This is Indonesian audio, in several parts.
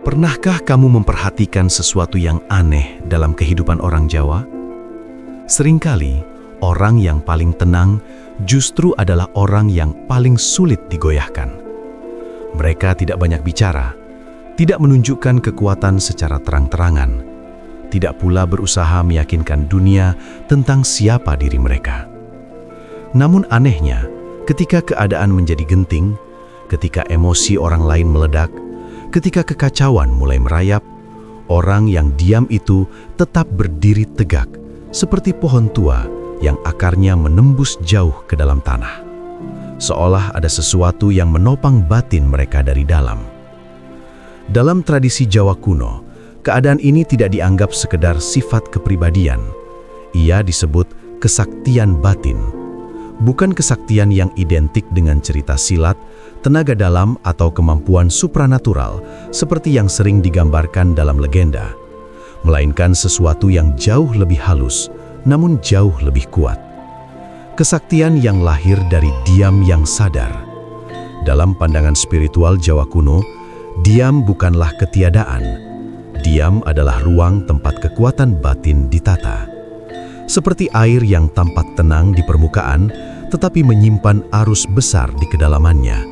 Pernahkah kamu memperhatikan sesuatu yang aneh dalam kehidupan orang Jawa? Seringkali, orang yang paling tenang justru adalah orang yang paling sulit digoyahkan. Mereka tidak banyak bicara, tidak menunjukkan kekuatan secara terang-terangan, tidak pula berusaha meyakinkan dunia tentang siapa diri mereka. Namun anehnya, ketika keadaan menjadi genting, ketika emosi orang lain meledak, ketika kekacauan mulai merayap, orang yang diam itu tetap berdiri tegak, seperti pohon tua yang akarnya menembus jauh ke dalam tanah. Seolah ada sesuatu yang menopang batin mereka dari dalam. Dalam tradisi Jawa kuno, keadaan ini tidak dianggap sekedar sifat kepribadian. Ia disebut kesaktian batin. Bukan kesaktian yang identik dengan cerita silat, tenaga dalam atau kemampuan supranatural seperti yang sering digambarkan dalam legenda, melainkan sesuatu yang jauh lebih halus, namun jauh lebih kuat. Kesaktian yang lahir dari diam yang sadar. Dalam pandangan spiritual Jawa kuno, diam bukanlah ketiadaan. Diam adalah ruang tempat kekuatan batin ditata. Seperti air yang tampak tenang di permukaan, tetapi menyimpan arus besar di kedalamannya.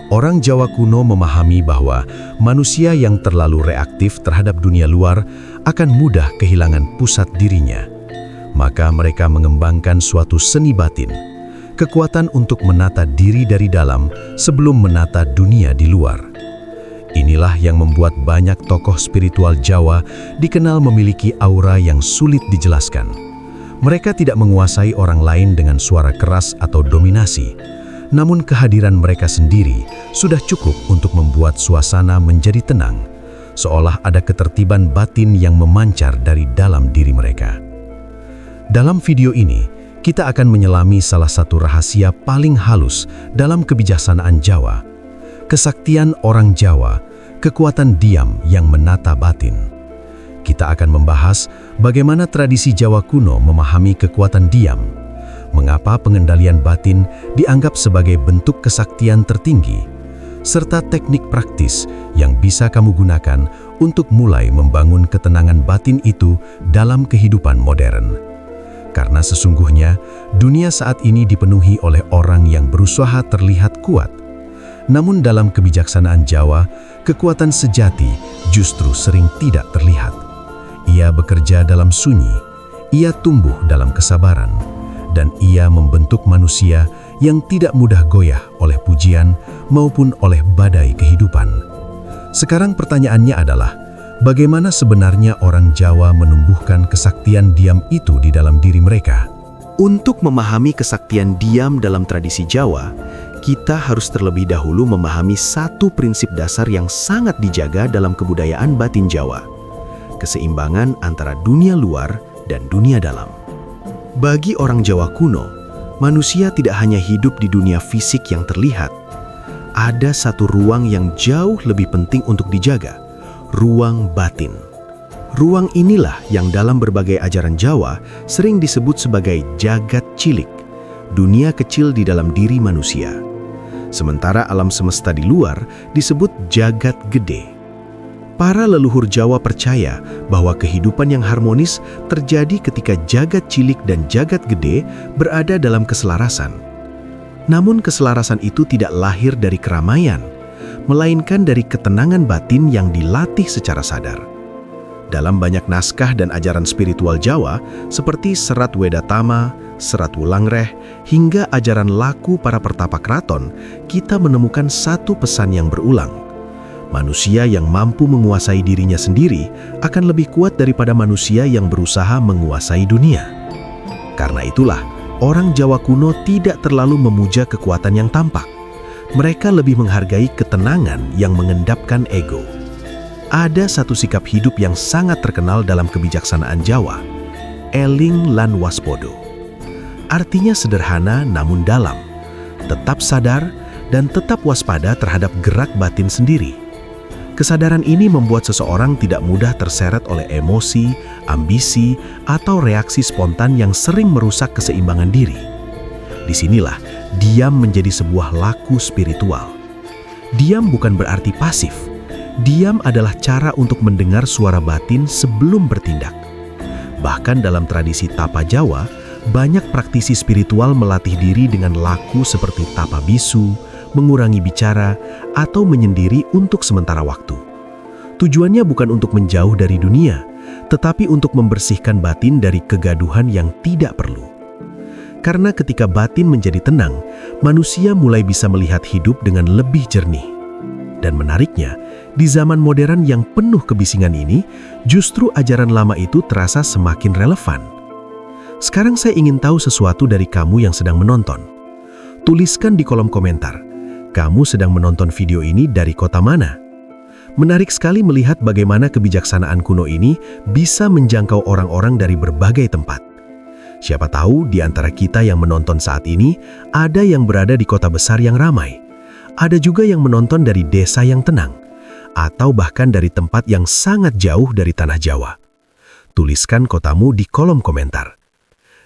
Orang Jawa kuno memahami bahwa manusia yang terlalu reaktif terhadap dunia luar akan mudah kehilangan pusat dirinya. Maka mereka mengembangkan suatu seni batin, kekuatan untuk menata diri dari dalam sebelum menata dunia di luar. Inilah yang membuat banyak tokoh spiritual Jawa dikenal memiliki aura yang sulit dijelaskan. Mereka tidak menguasai orang lain dengan suara keras atau dominasi, namun kehadiran mereka sendiri sudah cukup untuk membuat suasana menjadi tenang, seolah ada ketertiban batin yang memancar dari dalam diri mereka. Dalam video ini, kita akan menyelami salah satu rahasia paling halus dalam kebijaksanaan Jawa, kesaktian orang Jawa, kekuatan diam yang menata batin. Kita akan membahas bagaimana tradisi Jawa kuno memahami kekuatan diam, mengapa pengendalian batin dianggap sebagai bentuk kesaktian tertinggi, serta teknik praktis yang bisa kamu gunakan untuk mulai membangun ketenangan batin itu dalam kehidupan modern. Karena sesungguhnya, dunia saat ini dipenuhi oleh orang yang berusaha terlihat kuat. Namun dalam kebijaksanaan Jawa, kekuatan sejati justru sering tidak terlihat. Ia bekerja dalam sunyi, ia tumbuh dalam kesabaran, dan ia membentuk manusia yang tidak mudah goyah oleh pujian maupun oleh badai kehidupan. Sekarang pertanyaannya adalah, bagaimana sebenarnya orang Jawa menumbuhkan kesaktian diam itu di dalam diri mereka? Untuk memahami kesaktian diam dalam tradisi Jawa, kita harus terlebih dahulu memahami satu prinsip dasar yang sangat dijaga dalam kebudayaan batin Jawa: keseimbangan antara dunia luar dan dunia dalam. Bagi orang Jawa kuno, manusia tidak hanya hidup di dunia fisik yang terlihat. Ada satu ruang yang jauh lebih penting untuk dijaga, ruang batin. Ruang inilah yang dalam berbagai ajaran Jawa sering disebut sebagai jagat cilik, dunia kecil di dalam diri manusia. Sementara alam semesta di luar disebut jagat gede. Para leluhur Jawa percaya bahwa kehidupan yang harmonis terjadi ketika jagat cilik dan jagat gede berada dalam keselarasan. Namun keselarasan itu tidak lahir dari keramaian, melainkan dari ketenangan batin yang dilatih secara sadar. Dalam banyak naskah dan ajaran spiritual Jawa, seperti Serat Wedatama, Serat Wulangreh, hingga ajaran laku para pertapa keraton, kita menemukan satu pesan yang berulang. Manusia yang mampu menguasai dirinya sendiri akan lebih kuat daripada manusia yang berusaha menguasai dunia. Karena itulah, orang Jawa kuno tidak terlalu memuja kekuatan yang tampak. Mereka lebih menghargai ketenangan yang mengendapkan ego. Ada satu sikap hidup yang sangat terkenal dalam kebijaksanaan Jawa: eling lan waspodo. Artinya sederhana namun dalam, tetap sadar dan tetap waspada terhadap gerak batin sendiri. Kesadaran ini membuat seseorang tidak mudah terseret oleh emosi, ambisi, atau reaksi spontan yang sering merusak keseimbangan diri. Disinilah diam menjadi sebuah laku spiritual. Diam bukan berarti pasif. Diam adalah cara untuk mendengar suara batin sebelum bertindak. Bahkan dalam tradisi tapa Jawa, banyak praktisi spiritual melatih diri dengan laku seperti tapa bisu, mengurangi bicara, atau menyendiri untuk sementara waktu. Tujuannya bukan untuk menjauh dari dunia, tetapi untuk membersihkan batin dari kegaduhan yang tidak perlu. Karena ketika batin menjadi tenang, manusia mulai bisa melihat hidup dengan lebih jernih. Dan menariknya, di zaman modern yang penuh kebisingan ini, justru ajaran lama itu terasa semakin relevan. Sekarang saya ingin tahu sesuatu dari kamu yang sedang menonton. Tuliskan di kolom komentar, kamu sedang menonton video ini dari kota mana? Menarik sekali melihat bagaimana kebijaksanaan kuno ini bisa menjangkau orang-orang dari berbagai tempat. Siapa tahu di antara kita yang menonton saat ini, ada yang berada di kota besar yang ramai. Ada juga yang menonton dari desa yang tenang, atau bahkan dari tempat yang sangat jauh dari tanah Jawa. Tuliskan kotamu di kolom komentar.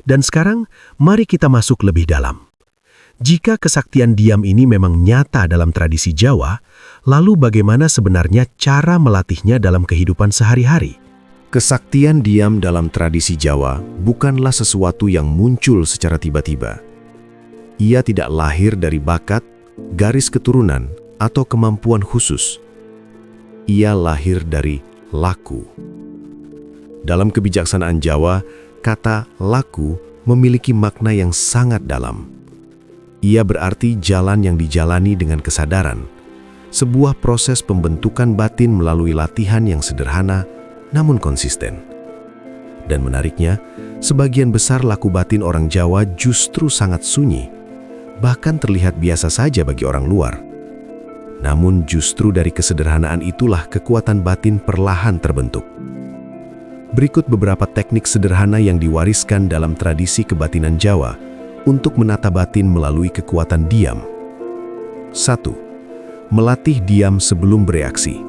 Dan sekarang, mari kita masuk lebih dalam. Jika kesaktian diam ini memang nyata dalam tradisi Jawa, lalu bagaimana sebenarnya cara melatihnya dalam kehidupan sehari-hari? Kesaktian diam dalam tradisi Jawa bukanlah sesuatu yang muncul secara tiba-tiba. Ia tidak lahir dari bakat, garis keturunan, atau kemampuan khusus. Ia lahir dari laku. Dalam kebijaksanaan Jawa, kata laku memiliki makna yang sangat dalam. Ia berarti jalan yang dijalani dengan kesadaran, sebuah proses pembentukan batin melalui latihan yang sederhana namun konsisten. Dan menariknya, sebagian besar laku batin orang Jawa justru sangat sunyi, bahkan terlihat biasa saja bagi orang luar. Namun justru dari kesederhanaan itulah kekuatan batin perlahan terbentuk. Berikut beberapa teknik sederhana yang diwariskan dalam tradisi kebatinan Jawa untuk menata batin melalui kekuatan diam. 1. Melatih diam sebelum bereaksi.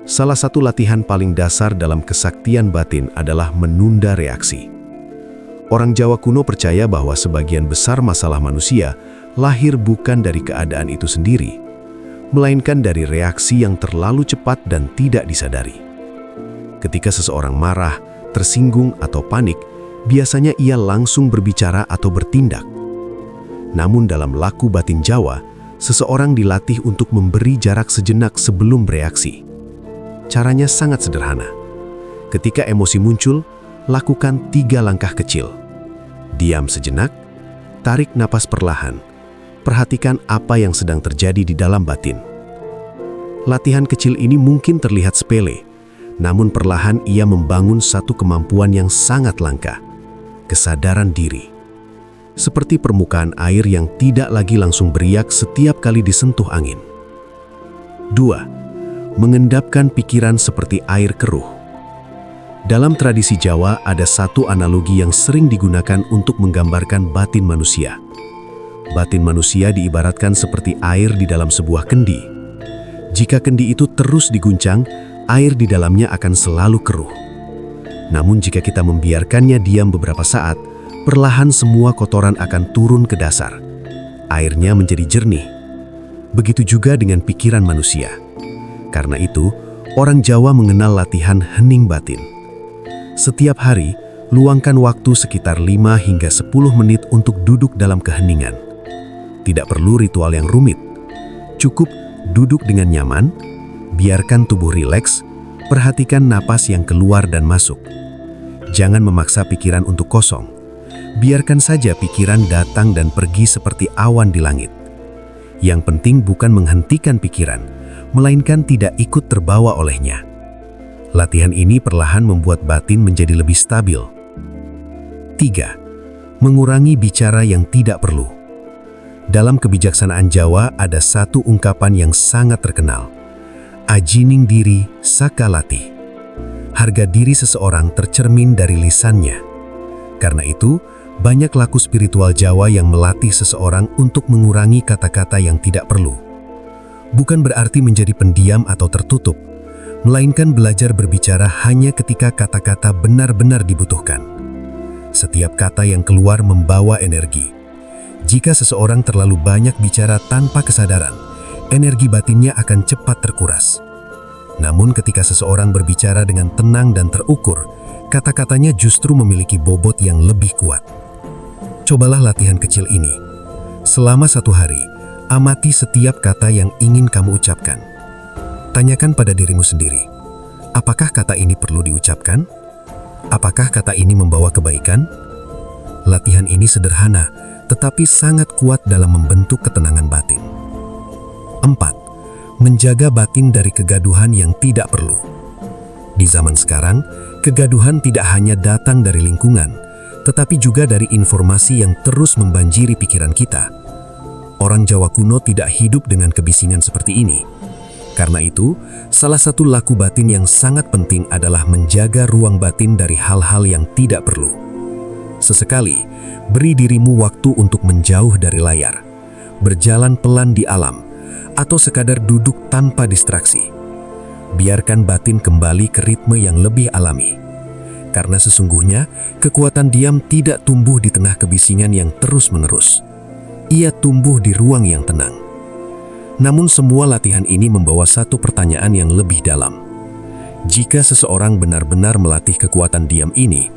Salah satu latihan paling dasar dalam kesaktian batin adalah menunda reaksi. Orang Jawa kuno percaya bahwa sebagian besar masalah manusia lahir bukan dari keadaan itu sendiri, melainkan dari reaksi yang terlalu cepat dan tidak disadari. Ketika seseorang marah, tersinggung, atau panik, biasanya ia langsung berbicara atau bertindak. Namun dalam laku batin Jawa, seseorang dilatih untuk memberi jarak sejenak sebelum bereaksi. Caranya sangat sederhana. Ketika emosi muncul, lakukan 3 langkah kecil. Diam sejenak, tarik napas perlahan, perhatikan apa yang sedang terjadi di dalam batin. Latihan kecil ini mungkin terlihat sepele, namun perlahan ia membangun satu kemampuan yang sangat langka, kesadaran diri. Seperti permukaan air yang tidak lagi langsung beriak setiap kali disentuh angin. 2. Mengendapkan pikiran seperti air keruh. Dalam tradisi Jawa ada satu analogi yang sering digunakan untuk menggambarkan batin manusia. Batin manusia diibaratkan seperti air di dalam sebuah kendi. Jika kendi itu terus diguncang, air di dalamnya akan selalu keruh. Namun jika kita membiarkannya diam beberapa saat, perlahan semua kotoran akan turun ke dasar. Airnya menjadi jernih. Begitu juga dengan pikiran manusia. Karena itu, orang Jawa mengenal latihan hening batin. Setiap hari, luangkan waktu sekitar 5 hingga 10 menit untuk duduk dalam keheningan. Tidak perlu ritual yang rumit. Cukup duduk dengan nyaman, biarkan tubuh rileks, perhatikan napas yang keluar dan masuk. Jangan memaksa pikiran untuk kosong. Biarkan saja pikiran datang dan pergi seperti awan di langit. Yang penting bukan menghentikan pikiran, melainkan tidak ikut terbawa olehnya. Latihan ini perlahan membuat batin menjadi lebih stabil. 3. Mengurangi bicara yang tidak perlu. Dalam kebijaksanaan Jawa ada satu ungkapan yang sangat terkenal. Ajining diri sakalati. Harga diri seseorang tercermin dari lisannya. Karena itu, banyak laku spiritual Jawa yang melatih seseorang untuk mengurangi kata-kata yang tidak perlu. Bukan berarti menjadi pendiam atau tertutup, melainkan belajar berbicara hanya ketika kata-kata benar-benar dibutuhkan. Setiap kata yang keluar membawa energi. Jika seseorang terlalu banyak bicara tanpa kesadaran, energi batinnya akan cepat terkuras. Namun ketika seseorang berbicara dengan tenang dan terukur, kata-katanya justru memiliki bobot yang lebih kuat. Cobalah latihan kecil ini. Selama 1 hari, amati setiap kata yang ingin kamu ucapkan. Tanyakan pada dirimu sendiri, apakah kata ini perlu diucapkan? Apakah kata ini membawa kebaikan? Latihan ini sederhana, tetapi sangat kuat dalam membentuk ketenangan batin. 4. Menjaga batin dari kegaduhan yang tidak perlu. Di zaman sekarang, kegaduhan tidak hanya datang dari lingkungan, tetapi juga dari informasi yang terus membanjiri pikiran kita. Orang Jawa kuno tidak hidup dengan kebisingan seperti ini. Karena itu, salah satu laku batin yang sangat penting adalah menjaga ruang batin dari hal-hal yang tidak perlu. Sesekali, beri dirimu waktu untuk menjauh dari layar, berjalan pelan di alam, atau sekadar duduk tanpa distraksi. Biarkan batin kembali ke ritme yang lebih alami. Karena sesungguhnya, kekuatan diam tidak tumbuh di tengah kebisingan yang terus-menerus. Ia tumbuh di ruang yang tenang. Namun semua latihan ini membawa satu pertanyaan yang lebih dalam. Jika seseorang benar-benar melatih kekuatan diam ini,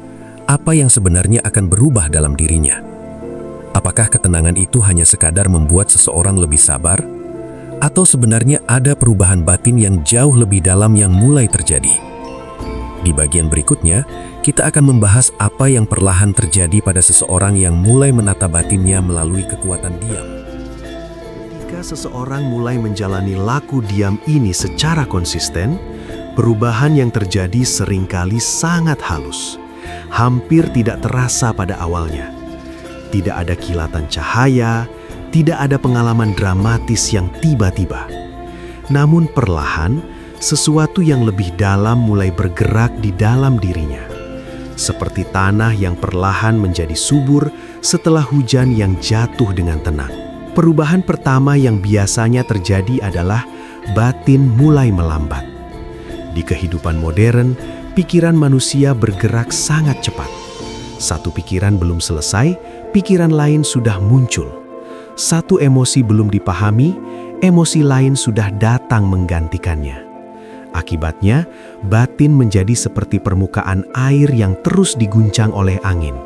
apa yang sebenarnya akan berubah dalam dirinya? Apakah ketenangan itu hanya sekadar membuat seseorang lebih sabar? Atau sebenarnya ada perubahan batin yang jauh lebih dalam yang mulai terjadi? Di bagian berikutnya, kita akan membahas apa yang perlahan terjadi pada seseorang yang mulai menata batinnya melalui kekuatan diam. Ketika seseorang mulai menjalani laku diam ini secara konsisten, perubahan yang terjadi seringkali sangat halus, hampir tidak terasa pada awalnya. Tidak ada kilatan cahaya, tidak ada pengalaman dramatis yang tiba-tiba. Namun perlahan, sesuatu yang lebih dalam mulai bergerak di dalam dirinya. Seperti tanah yang perlahan menjadi subur setelah hujan yang jatuh dengan tenang. Perubahan pertama yang biasanya terjadi adalah batin mulai melambat. Di kehidupan modern, pikiran manusia bergerak sangat cepat. Satu pikiran belum selesai, pikiran lain sudah muncul. Satu emosi belum dipahami, emosi lain sudah datang menggantikannya. Akibatnya, batin menjadi seperti permukaan air yang terus diguncang oleh angin.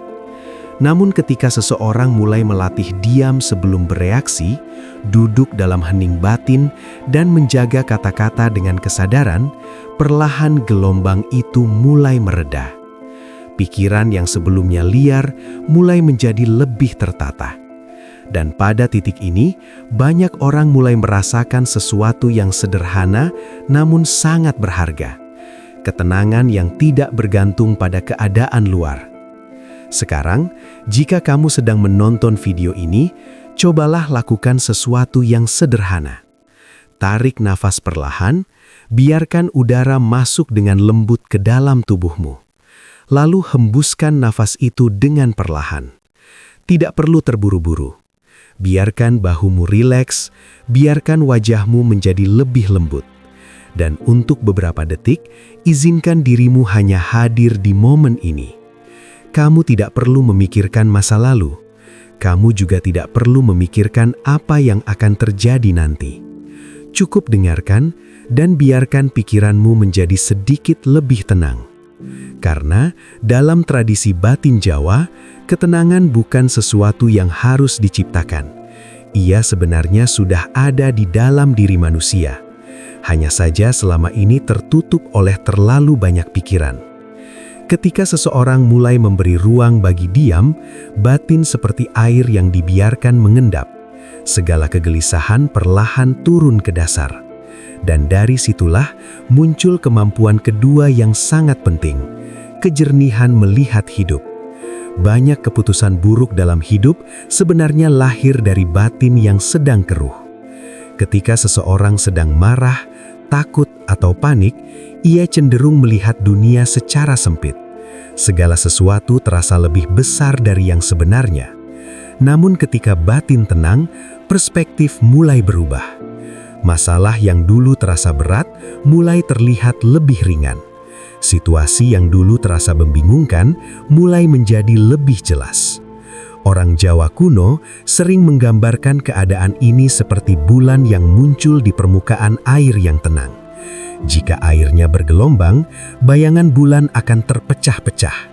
Namun ketika seseorang mulai melatih diam sebelum bereaksi, duduk dalam hening batin, dan menjaga kata-kata dengan kesadaran, perlahan gelombang itu mulai mereda. Pikiran yang sebelumnya liar mulai menjadi lebih tertata. Dan pada titik ini, banyak orang mulai merasakan sesuatu yang sederhana namun sangat berharga. Ketenangan yang tidak bergantung pada keadaan luar. Sekarang, jika kamu sedang menonton video ini, cobalah lakukan sesuatu yang sederhana. Tarik nafas perlahan, biarkan udara masuk dengan lembut ke dalam tubuhmu. Lalu hembuskan nafas itu dengan perlahan. Tidak perlu terburu-buru. Biarkan bahumu rileks, biarkan wajahmu menjadi lebih lembut. Dan untuk beberapa detik, izinkan dirimu hanya hadir di momen ini. Kamu tidak perlu memikirkan masa lalu. Kamu juga tidak perlu memikirkan apa yang akan terjadi nanti. Cukup dengarkan dan biarkan pikiranmu menjadi sedikit lebih tenang. Karena dalam tradisi batin Jawa, ketenangan bukan sesuatu yang harus diciptakan. Ia sebenarnya sudah ada di dalam diri manusia. Hanya saja selama ini tertutup oleh terlalu banyak pikiran. Ketika seseorang mulai memberi ruang bagi diam, batin seperti air yang dibiarkan mengendap. Segala kegelisahan perlahan turun ke dasar. Dan dari situlah muncul kemampuan kedua yang sangat penting, kejernihan melihat hidup. Banyak keputusan buruk dalam hidup sebenarnya lahir dari batin yang sedang keruh. Ketika seseorang sedang marah, takut, atau panik, ia cenderung melihat dunia secara sempit. Segala sesuatu terasa lebih besar dari yang sebenarnya. Namun ketika batin tenang, perspektif mulai berubah. Masalah yang dulu terasa berat mulai terlihat lebih ringan. Situasi yang dulu terasa membingungkan mulai menjadi lebih jelas. Orang Jawa kuno sering menggambarkan keadaan ini seperti bulan yang muncul di permukaan air yang tenang. Jika airnya bergelombang, bayangan bulan akan terpecah-pecah.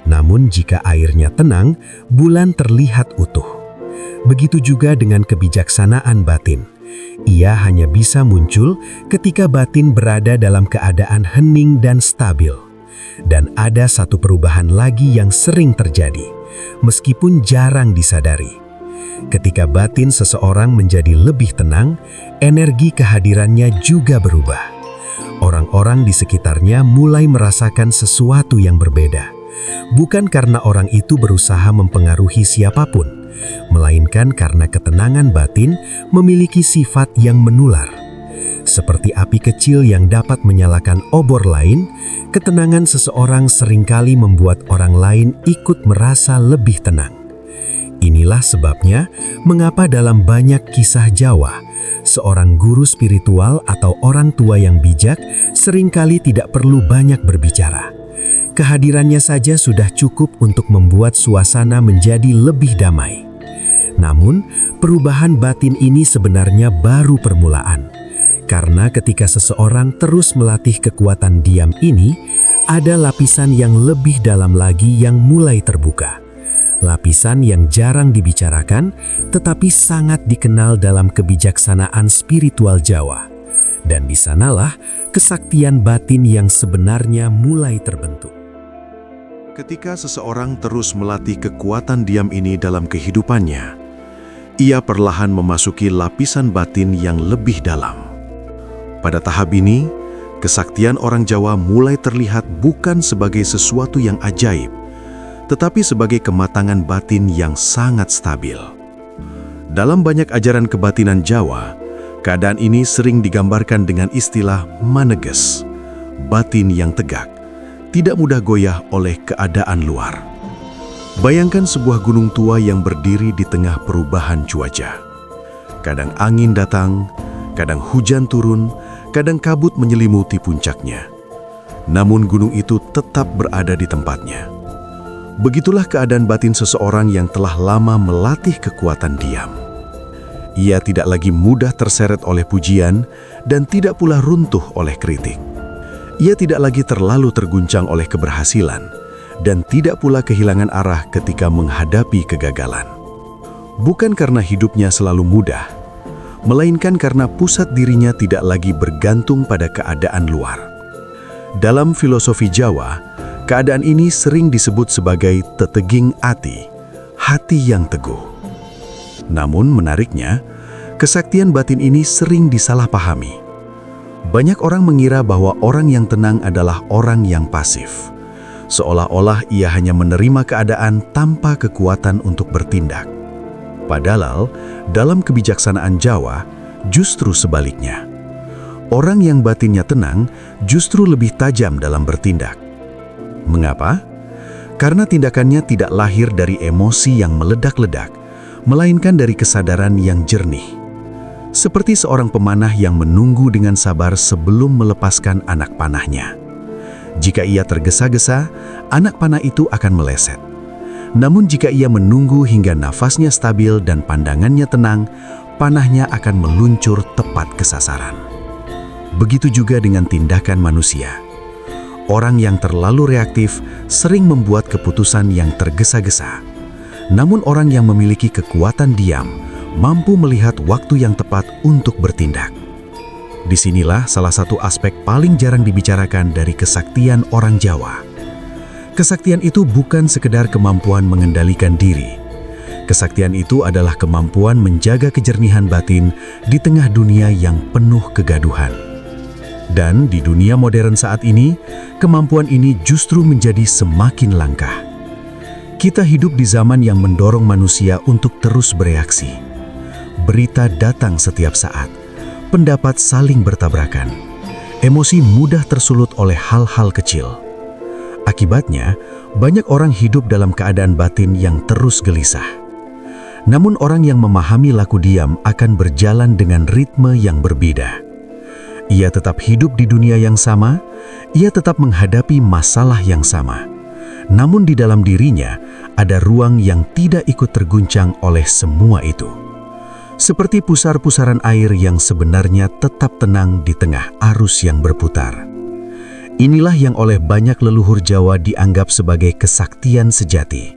Namun jika airnya tenang, bulan terlihat utuh. Begitu juga dengan kebijaksanaan batin. Ia hanya bisa muncul ketika batin berada dalam keadaan hening dan stabil. Dan ada satu perubahan lagi yang sering terjadi, meskipun jarang disadari. Ketika batin seseorang menjadi lebih tenang, energi kehadirannya juga berubah. Orang-orang di sekitarnya mulai merasakan sesuatu yang berbeda. Bukan karena orang itu berusaha mempengaruhi siapapun, melainkan karena ketenangan batin memiliki sifat yang menular. Seperti api kecil yang dapat menyalakan obor lain, ketenangan seseorang seringkali membuat orang lain ikut merasa lebih tenang. Inilah sebabnya mengapa dalam banyak kisah Jawa, seorang guru spiritual atau orang tua yang bijak seringkali tidak perlu banyak berbicara. Kehadirannya saja sudah cukup untuk membuat suasana menjadi lebih damai. Namun, perubahan batin ini sebenarnya baru permulaan. Karena ketika seseorang terus melatih kekuatan diam ini, ada lapisan yang lebih dalam lagi yang mulai terbuka. Lapisan yang jarang dibicarakan, tetapi sangat dikenal dalam kebijaksanaan spiritual Jawa. Dan di sanalah kesaktian batin yang sebenarnya mulai terbentuk. Ketika seseorang terus melatih kekuatan diam ini dalam kehidupannya, ia perlahan memasuki lapisan batin yang lebih dalam. Pada tahap ini, kesaktian orang Jawa mulai terlihat bukan sebagai sesuatu yang ajaib, tetapi sebagai kematangan batin yang sangat stabil. Dalam banyak ajaran kebatinan Jawa, keadaan ini sering digambarkan dengan istilah maneges, batin yang tegak, tidak mudah goyah oleh keadaan luar. Bayangkan sebuah gunung tua yang berdiri di tengah perubahan cuaca. Kadang angin datang, kadang hujan turun, kadang kabut menyelimuti puncaknya. Namun gunung itu tetap berada di tempatnya. Begitulah keadaan batin seseorang yang telah lama melatih kekuatan diam. Ia tidak lagi mudah terseret oleh pujian dan tidak pula runtuh oleh kritik. Ia tidak lagi terlalu terguncang oleh keberhasilan dan tidak pula kehilangan arah ketika menghadapi kegagalan. Bukan karena hidupnya selalu mudah, melainkan karena pusat dirinya tidak lagi bergantung pada keadaan luar. Dalam filosofi Jawa, keadaan ini sering disebut sebagai teteging ati, hati yang teguh. Namun menariknya, kesaktian batin ini sering disalahpahami. Banyak orang mengira bahwa orang yang tenang adalah orang yang pasif. Seolah-olah ia hanya menerima keadaan tanpa kekuatan untuk bertindak. Padahal, dalam kebijaksanaan Jawa, justru sebaliknya. Orang yang batinnya tenang justru lebih tajam dalam bertindak. Mengapa? Karena tindakannya tidak lahir dari emosi yang meledak-ledak, melainkan dari kesadaran yang jernih. Seperti seorang pemanah yang menunggu dengan sabar sebelum melepaskan anak panahnya. Jika ia tergesa-gesa, anak panah itu akan meleset. Namun jika ia menunggu hingga nafasnya stabil dan pandangannya tenang, panahnya akan meluncur tepat ke sasaran. Begitu juga dengan tindakan manusia. Orang yang terlalu reaktif sering membuat keputusan yang tergesa-gesa. Namun orang yang memiliki kekuatan diam mampu melihat waktu yang tepat untuk bertindak. Disinilah salah satu aspek paling jarang dibicarakan dari kesaktian orang Jawa. Kesaktian itu bukan sekedar kemampuan mengendalikan diri. Kesaktian itu adalah kemampuan menjaga kejernihan batin di tengah dunia yang penuh kegaduhan. Dan di dunia modern saat ini, kemampuan ini justru menjadi semakin langka. Kita hidup di zaman yang mendorong manusia untuk terus bereaksi. Berita datang setiap saat, pendapat saling bertabrakan, emosi mudah tersulut oleh hal-hal kecil. Akibatnya, banyak orang hidup dalam keadaan batin yang terus gelisah. Namun orang yang memahami laku diam akan berjalan dengan ritme yang berbeda. Ia tetap hidup di dunia yang sama, ia tetap menghadapi masalah yang sama. Namun di dalam dirinya ada ruang yang tidak ikut terguncang oleh semua itu. Seperti pusar-pusaran air yang sebenarnya tetap tenang di tengah arus yang berputar. Inilah yang oleh banyak leluhur Jawa dianggap sebagai kesaktian sejati.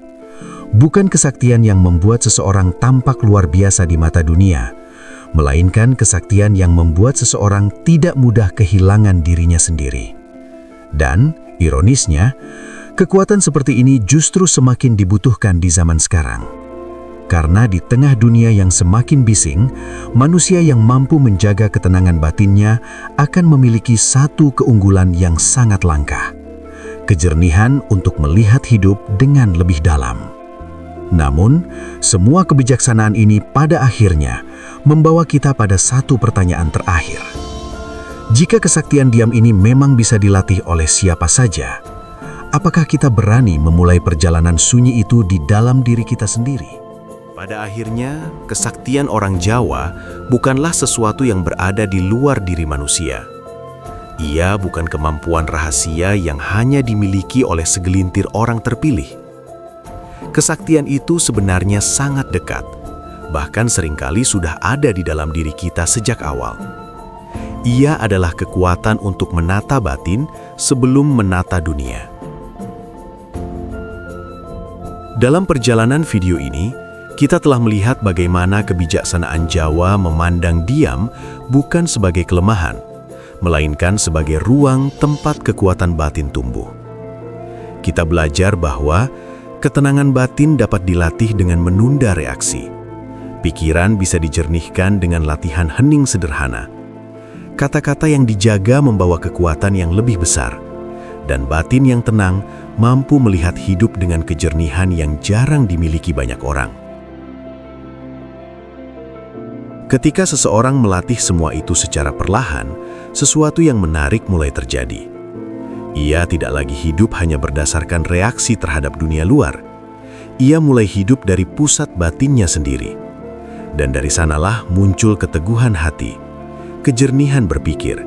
Bukan kesaktian yang membuat seseorang tampak luar biasa di mata dunia, melainkan kesaktian yang membuat seseorang tidak mudah kehilangan dirinya sendiri. Dan, ironisnya, kekuatan seperti ini justru semakin dibutuhkan di zaman sekarang. Karena di tengah dunia yang semakin bising, manusia yang mampu menjaga ketenangan batinnya akan memiliki satu keunggulan yang sangat langka: kejernihan untuk melihat hidup dengan lebih dalam. Namun, semua kebijaksanaan ini pada akhirnya membawa kita pada satu pertanyaan terakhir. Jika kesaktian diam ini memang bisa dilatih oleh siapa saja, apakah kita berani memulai perjalanan sunyi itu di dalam diri kita sendiri? Pada akhirnya, kesaktian orang Jawa bukanlah sesuatu yang berada di luar diri manusia. Ia bukan kemampuan rahasia yang hanya dimiliki oleh segelintir orang terpilih. Kesaktian itu sebenarnya sangat dekat, bahkan seringkali sudah ada di dalam diri kita sejak awal. Ia adalah kekuatan untuk menata batin sebelum menata dunia. Dalam perjalanan video ini, kita telah melihat bagaimana kebijaksanaan Jawa memandang diam bukan sebagai kelemahan, melainkan sebagai ruang tempat kekuatan batin tumbuh. Kita belajar bahwa ketenangan batin dapat dilatih dengan menunda reaksi. Pikiran bisa dijernihkan dengan latihan hening sederhana. Kata-kata yang dijaga membawa kekuatan yang lebih besar, dan batin yang tenang mampu melihat hidup dengan kejernihan yang jarang dimiliki banyak orang. Ketika seseorang melatih semua itu secara perlahan, sesuatu yang menarik mulai terjadi. Ia tidak lagi hidup hanya berdasarkan reaksi terhadap dunia luar. Ia mulai hidup dari pusat batinnya sendiri. Dan dari sanalah muncul keteguhan hati, kejernihan berpikir,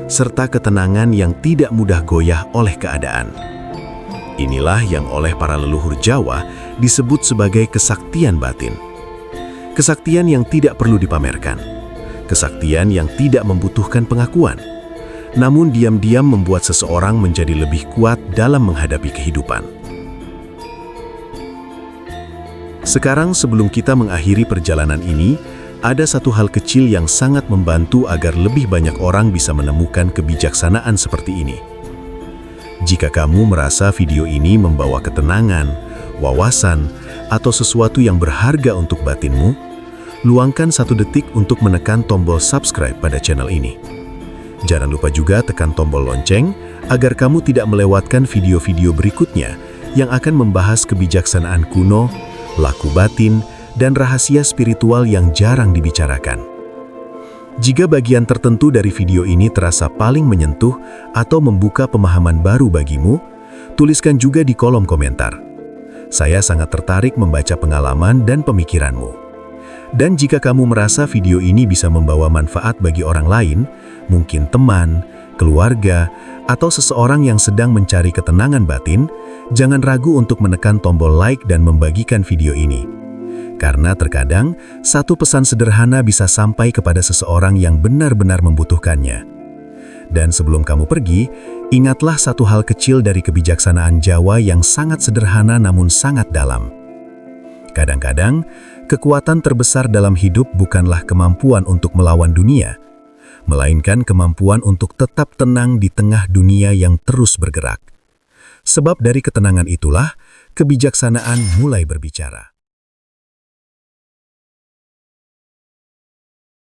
serta ketenangan yang tidak mudah goyah oleh keadaan. Inilah yang oleh para leluhur Jawa disebut sebagai kesaktian batin. Kesaktian yang tidak perlu dipamerkan. Kesaktian yang tidak membutuhkan pengakuan. Namun diam-diam membuat seseorang menjadi lebih kuat dalam menghadapi kehidupan. Sekarang sebelum kita mengakhiri perjalanan ini, ada satu hal kecil yang sangat membantu agar lebih banyak orang bisa menemukan kebijaksanaan seperti ini. Jika kamu merasa video ini membawa ketenangan, wawasan, atau sesuatu yang berharga untuk batinmu, luangkan 1 detik untuk menekan tombol subscribe pada channel ini. Jangan lupa juga tekan tombol lonceng agar kamu tidak melewatkan video-video berikutnya yang akan membahas kebijaksanaan kuno, laku batin, dan rahasia spiritual yang jarang dibicarakan. Jika bagian tertentu dari video ini terasa paling menyentuh atau membuka pemahaman baru bagimu, tuliskan juga di kolom komentar. Saya sangat tertarik membaca pengalaman dan pemikiranmu. Dan jika kamu merasa video ini bisa membawa manfaat bagi orang lain, mungkin teman, keluarga, atau seseorang yang sedang mencari ketenangan batin, jangan ragu untuk menekan tombol like dan membagikan video ini. Karena terkadang, satu pesan sederhana bisa sampai kepada seseorang yang benar-benar membutuhkannya. Dan sebelum kamu pergi, ingatlah satu hal kecil dari kebijaksanaan Jawa yang sangat sederhana namun sangat dalam. Kadang-kadang, kekuatan terbesar dalam hidup bukanlah kemampuan untuk melawan dunia, melainkan kemampuan untuk tetap tenang di tengah dunia yang terus bergerak. Sebab dari ketenangan itulah, kebijaksanaan mulai berbicara.